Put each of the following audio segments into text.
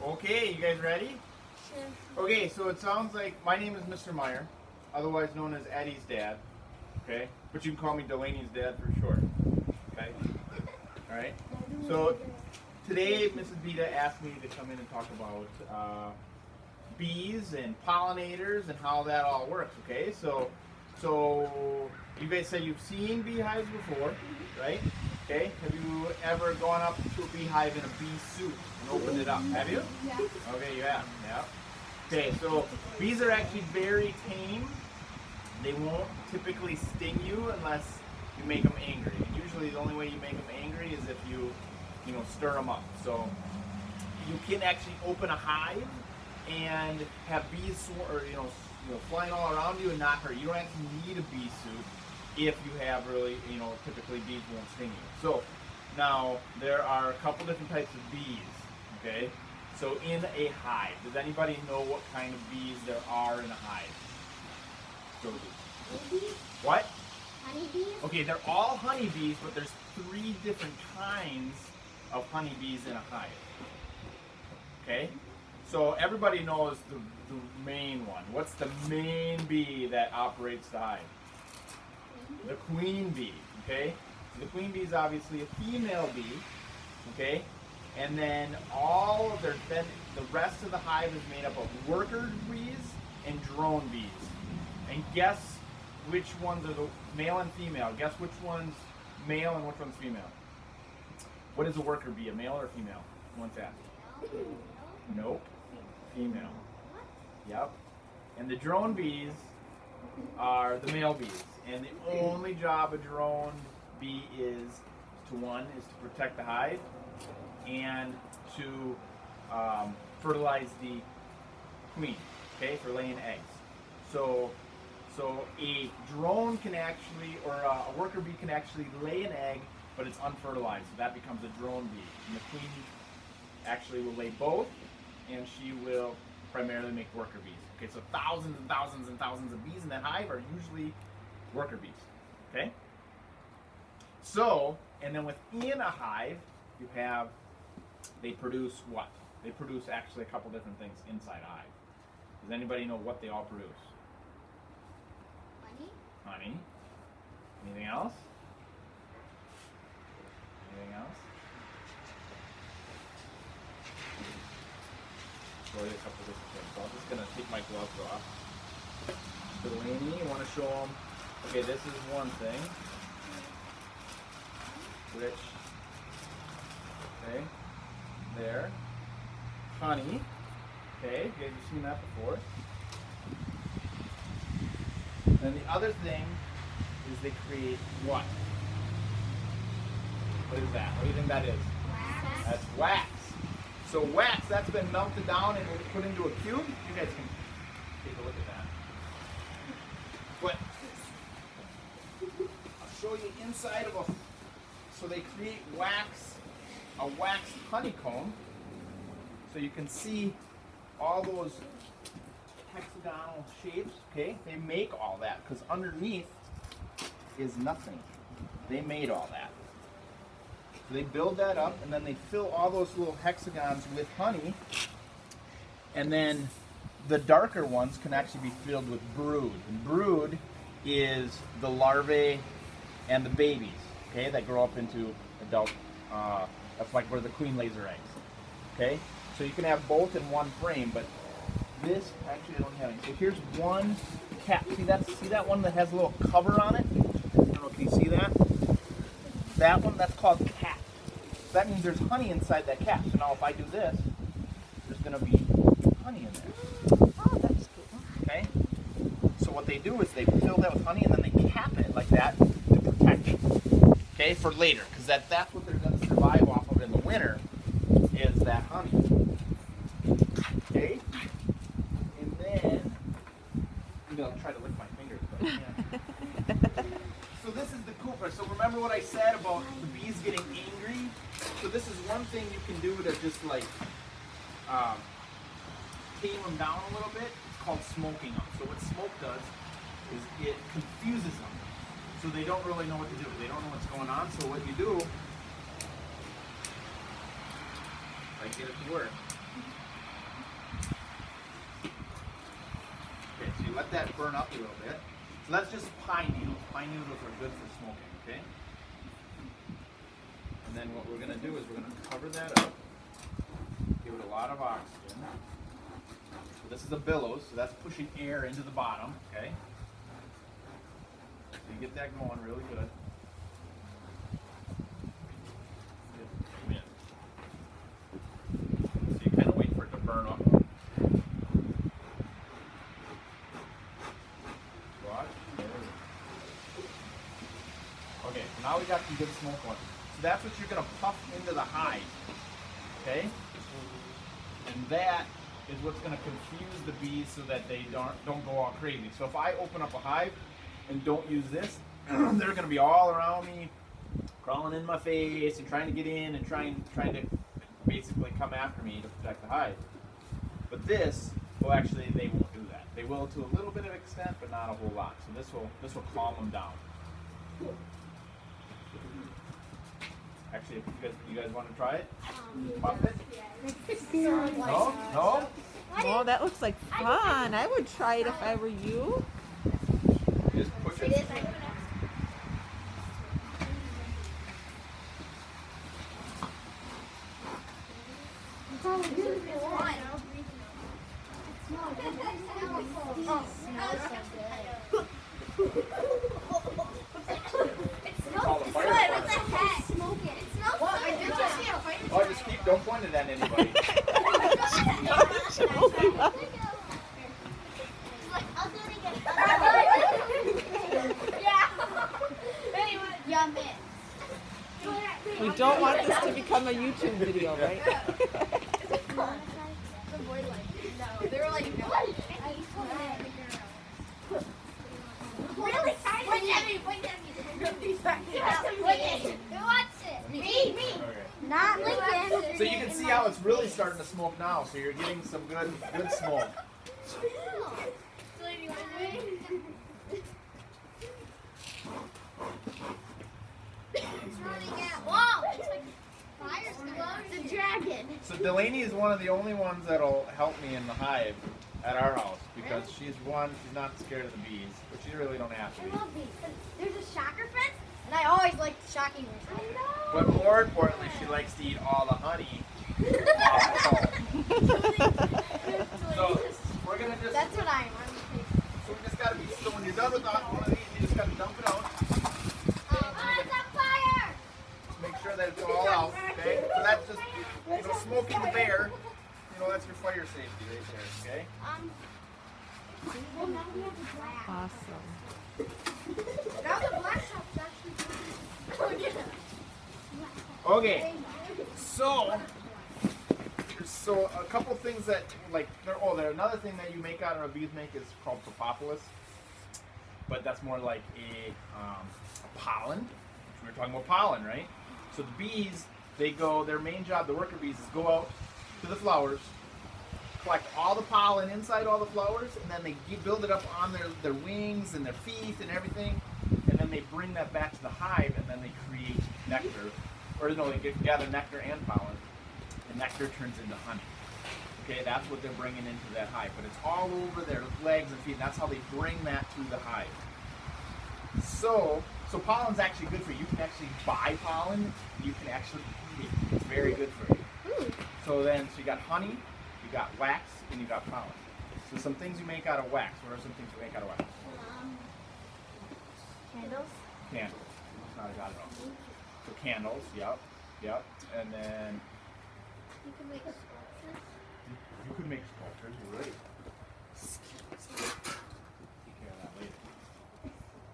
Okay, you guys ready? Sure. Okay, so it sounds like my name is Mr. Meyer, otherwise known as Eddie's dad. Okay, but you can call me Delaney's dad for short. Okay, all right. So today, Mrs. Vita asked me to come in and talk about bees and pollinators and how that all works. Okay, so you guys said you've seen beehives before, right? Okay, have you ever gone up to a beehive in a bee suit and opened it up? Have you? Yeah. Okay, you have. Yeah. Okay, so bees are actually very tame. They won't typically sting you unless you make them angry. And usually, the only way you make them angry is if you stir them up. So you can actually open a hive and have bees flying all around you and not hurt. You don't actually need a bee suit if you have really, typically bees won't sting you. So now there are a couple different types of bees. Okay, so in a hive, does anybody know what kind of bees there are in a hive? Honeybees? What? Honeybees? Okay, they're all honeybees, but there's 3 different kinds of honeybees in a hive. Okay, so everybody knows the main one. What's the main bee that operates the hive? The queen bee. Okay, so the queen bee is obviously a female bee. Okay, and then the rest of the hive is made up of worker bees and drone bees. And guess which ones are the male and female. Guess which one's male and which one's female. What is a worker bee, a male or female? Who wants that? Nope. Female. Yep. And the drone bees are the male bees. And the only job a drone bee is to protect the hive and to fertilize the queen, okay, for laying eggs. So a drone can actually, or a worker bee can actually lay an egg, but it's unfertilized, so that becomes a drone bee. And the queen actually will lay both, and she will primarily make worker bees. Okay, so thousands and thousands and thousands of bees in that hive are usually worker bees. Okay? So, and then within a hive, they produce what? They produce actually a couple different things inside a hive. Does anybody know what they all produce? Honey. Anything else? Anything else? Show you a couple different things. So I'm just going to take my gloves off. Delaney, you want to show them? Okay, this is one thing. Which, okay, there. Honey. Okay, you guys have seen that before. And the other thing is they create what? What is that? What do you think that is? Wax. That's wax. So wax, that's been melted down and put into a cube. You guys can take a look at that. But I'll show you inside of so they create wax, a wax honeycomb. So you can see all those hexagonal shapes, okay? They make all that because underneath is nothing. They made all that. So they build that up and then they fill all those little hexagons with honey, and then the darker ones can actually be filled with brood. And brood is the larvae and the babies, okay, that grow up into adult, that's like where the queen lays her eggs, okay? So you can have both in one frame, but this, actually I don't have any. So here's one cap. See that one that has a little cover on it? I don't know, can you see that? That one, that's called cap. So that means there's honey inside that cap. So now if I do this, there's going to be honey in there. Oh, that's cool. Okay? So what they do is they fill that with honey and then they cap it like that to protect it. Okay, for later. Because that's what they're going to survive off of in the winter is that honey. Okay? And then, I'll try to lick my fingers, but yeah. So this is the cool part. So remember what I said about the bees getting angry? So this is one thing you can do to just like tame them down a little bit. It's called smoking them. So what smoke does is it confuses them. So they don't really know what to do. They don't know what's going on. So what you do, if I get it to work, let that burn up a little bit. So that's just pine needles. Pine needles are good for smoking, okay? And then what we're going to do is we're going to cover that up. Give it a lot of oxygen. So this is a billows, so that's pushing air into the bottom, okay? So you get that going really good. Come in. So you kind of wait for it to burn up. Watch. There we go. Okay, so now we got some good smoke going. So that's what you're going to puff into the hive, okay? And that is what's going to confuse the bees so that they don't go all crazy. So if I open up a hive and don't use this, they're going to be all around me, crawling in my face and trying to get in and trying to basically come after me to protect the hive. But this will actually, they won't do that. They will to a little bit of extent, but not a whole lot. So this will calm them down. Actually, if you guys want to try it, puff it. No, no. Oh, that looks like fun. I would try it if I were you. Just push it. Oh, just keep, don't point it at anybody. We don't want this to become a YouTube video, right? They were like, what? Really? Point at me. Who wants it? Me. Okay. Not Lincoln. So you can see how it's really starting to smoke now. So you're getting some good smoke. The dragon. So Delaney is one of the only ones that'll help me in the hive at our house because she's not scared of the bees, but she really don't have to be. I love bees. There's a shocker fence, and I always like shocking myself. I know. But more importantly, she likes to eat all the honey. So we're gonna just. That's what I am. So we just gotta be. So when you're done with one of these, you just gotta dump it out. It's on fire! Just make sure that it's all out. Okay. So that's just smoking the bear. That's your fire safety right there. Okay. Well, now we have the black. Awesome. Now the black shop's actually. Okay. So a couple things that there's another thing that you make out of a bees make is called propolis, but that's more like a pollen. We're talking about pollen, right? So the bees, their main job, the worker bees, is go out to the flowers, collect all the pollen inside all the flowers, and then they build it up on their wings and their feet and everything, and then they bring that back to the hive, and then they create nectar. Or no, they gather nectar and pollen, and nectar turns into honey. Okay, that's what they're bringing into that hive, but it's all over their legs and feet, and that's how they bring that to the hive. So pollen's actually good for you. You can actually buy pollen, and you can actually eat it. It's very good for you. So you got honey, you got wax, and you got pollen. So some things you make out of wax. What are some things you make out of wax? Candles. Candles. It's not a god at all. So candles, yep. And then You can make sculptures. you could make sculptures, you're right. Take care of that later.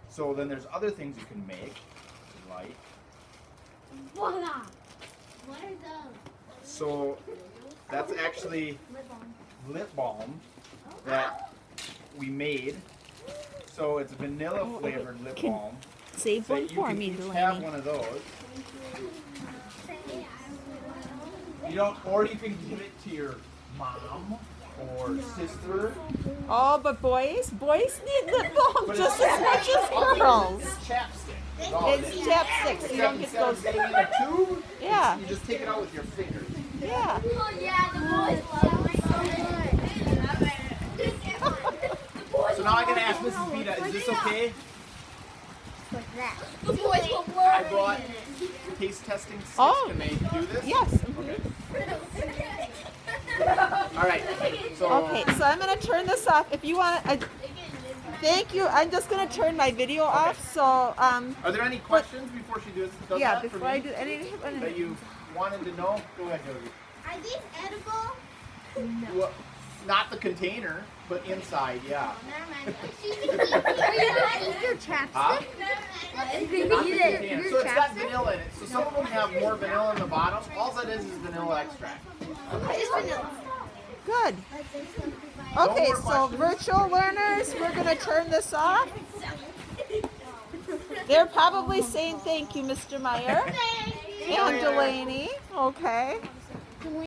So then there's other things you can make, like. Voila! What are those? So that's actually Lip balm. lip balm that we made. So it's a vanilla flavored lip Can- balm. Save So one you for can me, each have Delaney. one of those. Or you can give it to your mom or sister. Oh, but boys need lip balm But just it's- as much as girls. It's chapstick. That's all it It's is. chapstick, so you don't get Instead of those. getting in a tube, Yeah, you just take it out with your fingers. yeah. Oh yeah, the boys love it so much. So now I not gonna ask Mrs. Vita, is this okay? Like that. I brought taste testing sticks. Oh. Can they do this? Yes. Okay. All right. So. Okay, so I'm gonna turn this off. If you want, thank you. I'm just gonna turn my video off. So Are there any questions before she does yeah, that before for me I do anything. that you wanted to know? Go ahead, Josie. Are these edible? Well, not the container, but inside, yeah. Never mind. Eat your chapstick. Huh? Not Not the container. So it's got vanilla in it. So some of them have more vanilla in the bottom. All that is vanilla extract. Just vanilla. Good. No Okay, more so questions? virtual learners, we're gonna turn this off. They're probably saying thank you, Mr. Meyer and Delaney. Okay.